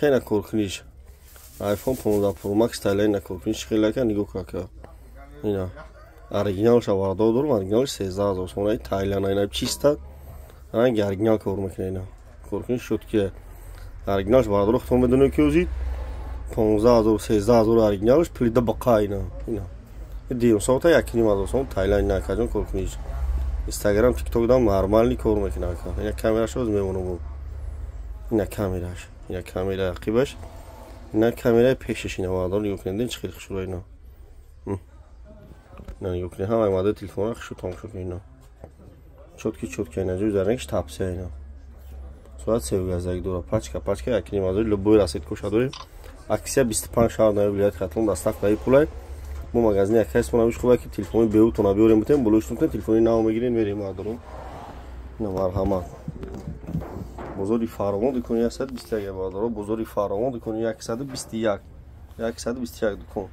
خیلی کورکنیش آیفون 15 پرو مکس تایلند کورکنیش خیلی که نگاه که اینا оригиналш аварда дорум оригиналш 13000 сомон тайланд айна чиста ранги оригинал кор мекунад ина коркуниш шуд ки оригиналш бардор хто медоне ки озид 15000 13000 оригиналш плида бақа ина дим сота 1.5 сом тайланд ина кажон коркуниш инстаграм тикток дам нормальный кор мекунад ина камераш оз мемонам ина камера ақибаш ина камера пешиш ина бардор юкнедин чи хел хушура ина نه یوکنه هم اومده تلفن خشو تام شد اینا چوتکی اینا جو زرنگش تاپسه اینا ساعت سه گازای دورا پاچکا یکی نیمازوی لبوی راسید کوشا داریم اکسیا 25 شهر نایب ولايت خاطرون دستک دایی پولای بو مغازنی یک کس منوش خوبه که تلفنی بیو تونا بیوریم بتیم بلوشتون که تلفنی نامو میگیرین میریم آدرون نه مرحمت بزرگی فراوان دکونی 121 بادارو بزرگی فراوان دکونی 121 121 دکون